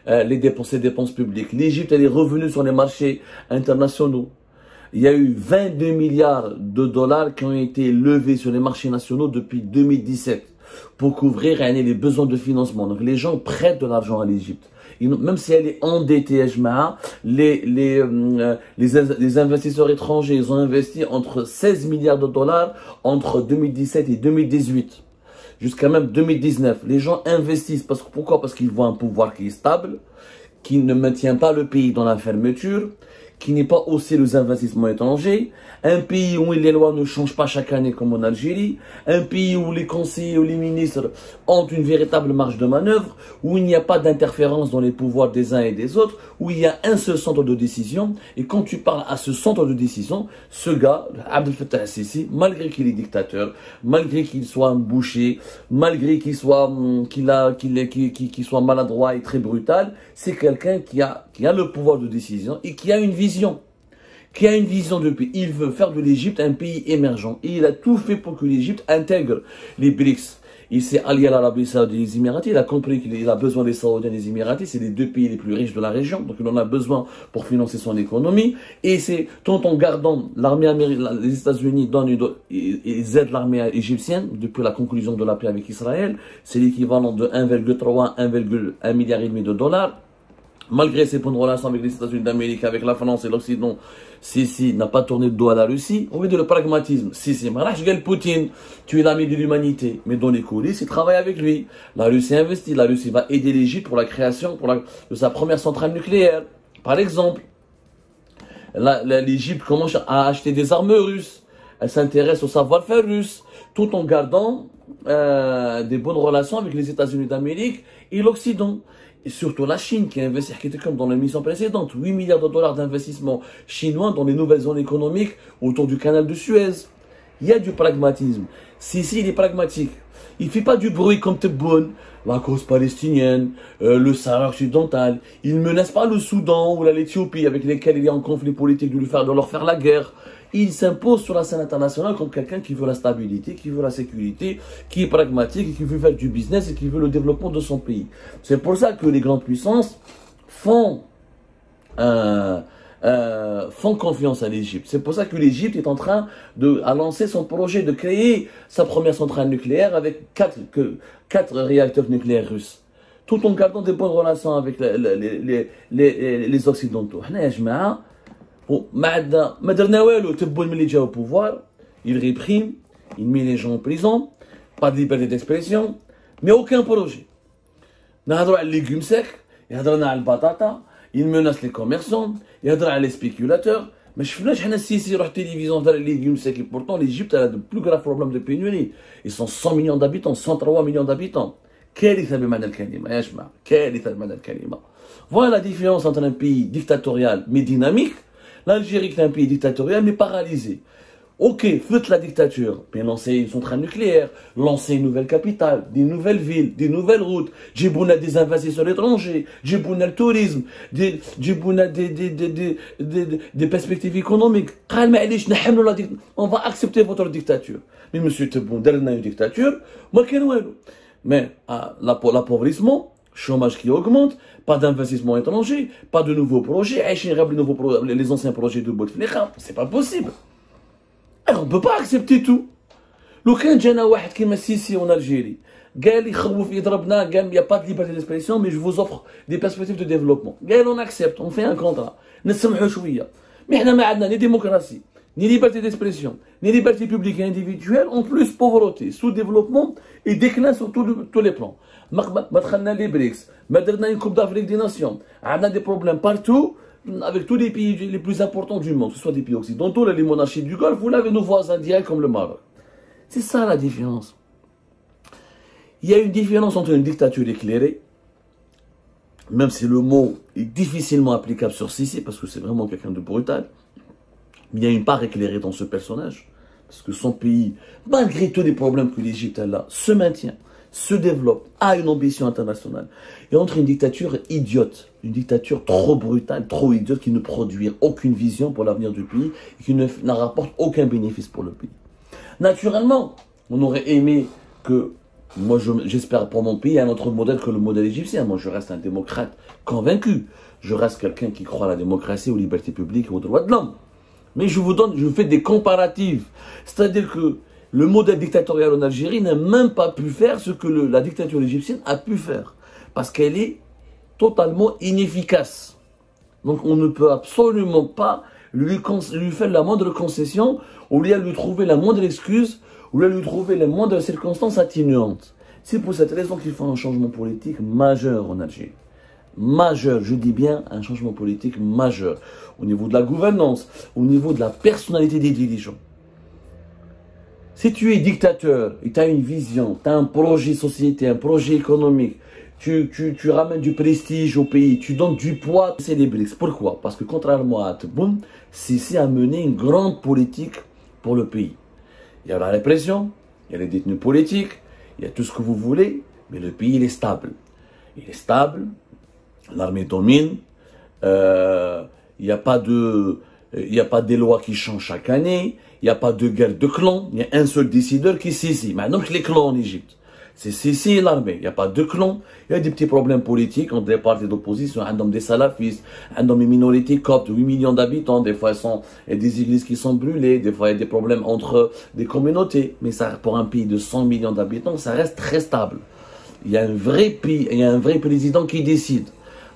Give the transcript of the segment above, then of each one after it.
les dépenses publiques. L'Égypte, elle est revenue sur les marchés internationaux. Il y a eu 22 milliards de dollars qui ont été levés sur les marchés nationaux depuis 2017 pour couvrir les besoins de financement. Donc les gens prêtent de l'argent à l'Égypte. Même si elle est endettée, les investisseurs étrangers, ils ont investi entre 16 milliards de dollars entre 2017 et 2018. Jusqu'à même 2019. Les gens investissent. Pourquoi? Parce qu'ils voient un pouvoir qui est stable, qui ne maintient pas le pays dans la fermeture, qui n'est pas haussé les investissements étrangers, un pays où les lois ne changent pas chaque année comme en Algérie, un pays où les conseillers ou les ministres ont une véritable marge de manœuvre, où il n'y a pas d'interférence dans les pouvoirs des uns et des autres, où il y a un seul centre de décision. Et quand tu parles à ce centre de décision, ce gars, Abdel Fattah al-Sisi, malgré qu'il est dictateur, malgré qu'il soit un boucher, malgré qu'il soit maladroit et très brutal, c'est quelqu'un qui a le pouvoir de décision et qui a une vision. De pays. Il veut faire de l'Égypte un pays émergent. Et il a tout fait pour que l'Égypte intègre les BRICS. Il s'est allié à l'Arabie Saoudite et les Émiratis. Il a compris qu'il a besoin des Saoudiens et des Émiratis. C'est les deux pays les plus riches de la région. Donc il en a besoin pour financer son économie. Et c'est tout en gardant l'armée américaine, les États-Unis ils aident l'armée égyptienne depuis la conclusion de la paix avec Israël. C'est l'équivalent de 1,3 à 1,1 milliard et demi de dollars. Malgré ses bonnes relations avec les États-Unis d'Amérique, avec la France et l'Occident, Sisi n'a pas tourné le dos à la Russie. On veut de le pragmatisme. Sisi, Poutine, tu es l'ami de l'humanité. Mais dans les coulisses, il travaille avec lui. La Russie investit. La Russie va aider l'Égypte pour la création de sa première centrale nucléaire. Par exemple, l'Égypte commence à acheter des armes russes. Elle s'intéresse au savoir-faire russe, tout en gardant des bonnes relations avec les États-Unis d'Amérique et l'Occident. Et surtout la Chine qui investit, qui était comme dans l'émission précédente, 8 milliards de dollars d'investissement chinois dans les nouvelles zones économiques autour du canal de Suez. Il y a du pragmatisme. Sisi, il est pragmatique. Il ne fait pas du bruit comme Tebboune, la cause palestinienne, le Sahara occidental. Il ne menace pas le Soudan ou l'Éthiopie avec lesquels il est en conflit politique de leur faire la guerre. Il s'impose sur la scène internationale comme quelqu'un qui veut la stabilité, qui veut la sécurité, qui est pragmatique et qui veut faire du business et qui veut le développement de son pays. C'est pour ça que les grandes puissances font confiance à l'Égypte. C'est pour ça que l'Égypte est en train de lancer son projet de créer sa première centrale nucléaire avec 4 réacteurs nucléaires russes, tout en gardant des bonnes relations avec les Occidentaux. Tebboune au pouvoir, il réprime, il met les gens en prison, pas de liberté d'expression, mais aucun projet. نهضروا على légumes secs, يهضرنا على البطاطا, il menace les commerçants, يهضر على les spéculateurs. Mais je ne sais pas si sur la télévision dans les légumes secs. Et pourtant, l'Égypte a de plus graves problèmes de pénurie. Ils sont 100 millions d'habitants, 103 millions d'habitants. Voilà la différence entre un pays dictatorial mais dynamique. L'Algérie est un pays dictatorial mais paralysé. Ok, faites la dictature, mais lancez une centrale nucléaire, lancez une nouvelle capitale, des nouvelles villes, des nouvelles routes, djibouna des investisseurs étrangers, djibouna le tourisme, djibouna des perspectives économiques. On va accepter votre dictature. Mais monsieur Tebboune, derrière une dictature, mais l'appauvrissement, chômage qui augmente, pas d'investissement étranger, pas de nouveaux projets, les anciens projets de Bouteflika, c'est pas possible. Alors on ne peut pas accepter tout. لو كان جانا واحد كيما السيسي en Algérie قال يخوف يضربنا قال il n'y a pas de liberté d'expression mais je vous offre des perspectives de développement قال on accepte on fait un contrat نسمحوا شويه mais احنا ما عندنا ni démocratie ni liberté d'expression ni liberté publique et individuelle en plus pauvreté sous-développement et déclin sur tous les plans ما دخلنا les BRICS ما درنا une coupe d'Afrique des nations عندنا des problèmes partout avec tous les pays les plus importants du monde, que ce soit des pays occidentaux, les monarchies du Golfe, ou là avec nos voisins directs comme le Maroc. C'est ça la différence. Il y a une différence entre une dictature éclairée, même si le mot est difficilement applicable sur Sisi, parce que c'est vraiment quelqu'un de brutal, mais il y a une part éclairée dans ce personnage, parce que son pays, malgré tous les problèmes que l'Égypte a là, se maintient, se développe, a une ambition internationale. Et entre une dictature idiote, une dictature trop brutale, trop idiote, qui ne produit aucune vision pour l'avenir du pays, et qui ne rapporte aucun bénéfice pour le pays. Naturellement, on aurait aimé que Moi, j'espère pour mon pays un autre modèle que le modèle égyptien. Moi, je reste un démocrate convaincu. Je reste quelqu'un qui croit à la démocratie, aux libertés publiques et aux droits de l'homme. Mais je fais des comparatifs. C'est-à-dire que le modèle dictatorial en Algérie n'a même pas pu faire ce que la dictature égyptienne a pu faire. Parce qu'elle est totalement inefficace. Donc on ne peut absolument pas lui faire la moindre concession, ou lui trouver la moindre excuse, ou lui trouver les moindres circonstances atténuantes. C'est pour cette raison qu'il faut un changement politique majeur en Algérie. Majeur, je dis bien un changement politique majeur. Au niveau de la gouvernance, au niveau de la personnalité des dirigeants. Si tu es dictateur et tu as une vision, tu as un projet de société, un projet économique, tu ramènes du prestige au pays, tu donnes du poids, c'est les BRICS. Pourquoi? Parce que contrairement à Tebboune, Sissi a mené une grande politique pour le pays. Il y a la répression, il y a les détenus politiques, il y a tout ce que vous voulez, mais le pays il est stable. Il est stable, l'armée domine, il n'y a pas des lois qui changent chaque année, il n'y a pas de guerre de clans, il y a un seul décideur qui est Sissi. Maintenant que les clans en Égypte, c'est Sissi et l'armée. Il n'y a pas de clans, il y a des petits problèmes politiques entre les partis d'opposition, un homme des salafistes, un homme des minorités coptes, 8 millions d'habitants, des fois il y a des églises qui sont brûlées, des fois il y a des problèmes entre des communautés. Mais ça, pour un pays de 100 millions d'habitants, ça reste très stable. Il y a un vrai pays, il y a un vrai président qui décide.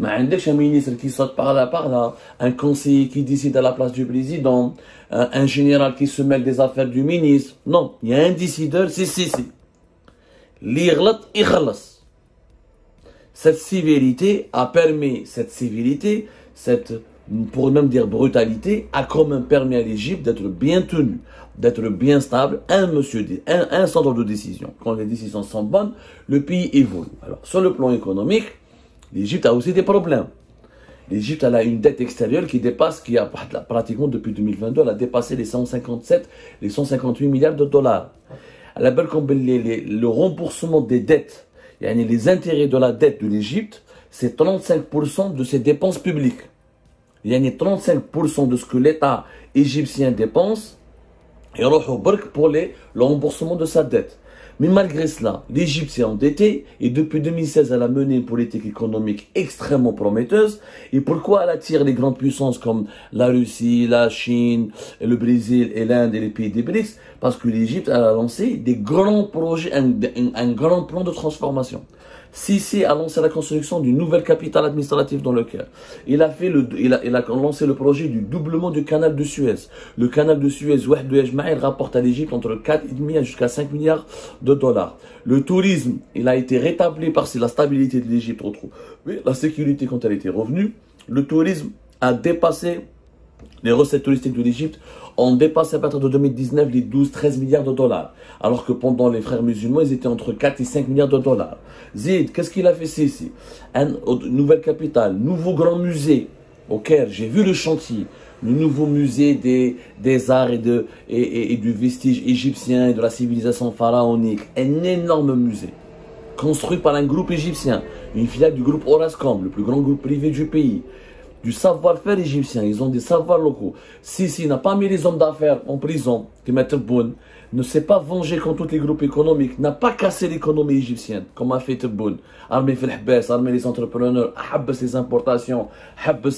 Mais un ministre qui saute par là, un conseiller qui décide à la place du président, un général qui se mêle des affaires du ministre. Non, il y a un décideur, c'est Sissi. L'Irlat, Ikhalas. Cette sévérité a permis, cette, pour même dire brutalité, a quand même permis à l'Égypte d'être bien tenue, d'être bien stable, un centre de décision. Quand les décisions sont bonnes, le pays évolue. Alors, sur le plan économique, l'Égypte a aussi des problèmes. L'Égypte a une dette extérieure qui a pratiquement depuis 2022, elle a dépassé les 158 milliards de dollars. Elle a le remboursement des dettes, les intérêts de la dette de l'Égypte, c'est 35% de ses dépenses publiques. Il y a 35% de ce que l'État égyptien dépense et pour le remboursement de sa dette. Mais malgré cela, l'Égypte s'est endettée et depuis 2016, elle a mené une politique économique extrêmement prometteuse. Et pourquoi elle attire les grandes puissances comme la Russie, la Chine, le Brésil et l'Inde et les pays des BRICS? Parce que l'Égypte a lancé des grands projets, un grand plan de transformation. Sissi a lancé la construction d'une nouvelle capitale administrative dans le Caire. Il a lancé le projet du doublement du canal de Suez. Le canal de Suez, il rapporte à l'Égypte entre 4,5 jusqu'à 5 milliards de dollars. Le tourisme, il a été rétabli par la stabilité de l'Égypte, la sécurité quand elle était revenue. Le tourisme a dépassé les recettes touristiques de l'Égypte ont dépassé à partir de 2019 les 12-13 milliards de dollars. Alors que pendant les frères musulmans, ils étaient entre 4 et 5 milliards de dollars. Zid, qu'est-ce qu'il a fait ici? Une nouvelle capitale, nouveau grand musée au Caire. J'ai vu le chantier. Le nouveau musée des arts et du vestige égyptien et de la civilisation pharaonique. Un énorme musée. Construit par un groupe égyptien. Une filiale du groupe Orascom, le plus grand groupe privé du pays. Du savoir-faire égyptien, ils ont des savoirs locaux. Sissi n'a pas mis les hommes d'affaires en prison, qui mettent Tebboune, ne s'est pas vengé contre tous les groupes économiques, n'a pas cassé l'économie égyptienne, comme a fait Tebboune. Armé Felhbès, armé les entrepreneurs, habs les importations, habs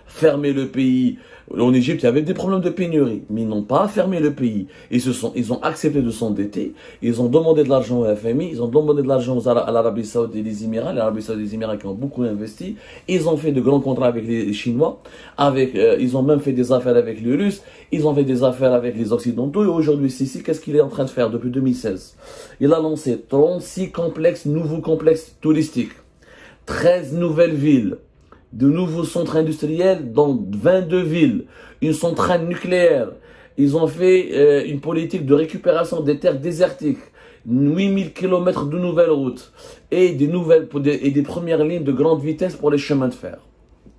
fermer le pays. En Égypte, il y avait des problèmes de pénurie, mais ils n'ont pas fermé le pays. Ils ont accepté de s'endetter, ils ont demandé de l'argent au FMI, ils ont demandé de l'argent à l'Arabie Saoudite et les Émirats, l'Arabie Saoudite et les Émirats qui ont beaucoup investi. Ils ont fait de grands contrats avec les Chinois, ils ont même fait des affaires avec les Russes, ils ont fait des affaires avec les Occidentaux. Et aujourd'hui, Sissi, qu'est-ce qu'il est en train de faire depuis 2016? Il a lancé 36 nouveaux complexes touristiques, 13 nouvelles villes, de nouveaux centres industriels dans 22 villes, une centrale nucléaire. Ils ont fait une politique de récupération des terres désertiques, 8000 km de nouvelles routes et des premières lignes de grande vitesse pour les chemins de fer.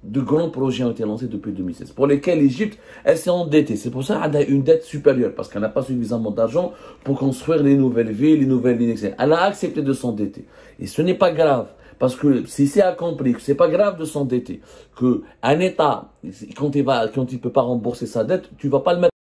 De grands projets ont été lancés depuis 2016, pour lesquels l'Égypte, elle s'est endettée. C'est pour ça qu'elle a une dette supérieure, parce qu'elle n'a pas suffisamment d'argent pour construire les nouvelles villes, les nouvelles lignes, etc. Elle a accepté de s'endetter. Et ce n'est pas grave. Parce que Sissi a compris que c'est pas grave de s'endetter, que un État, quand il peut pas rembourser sa dette, tu vas pas le mettre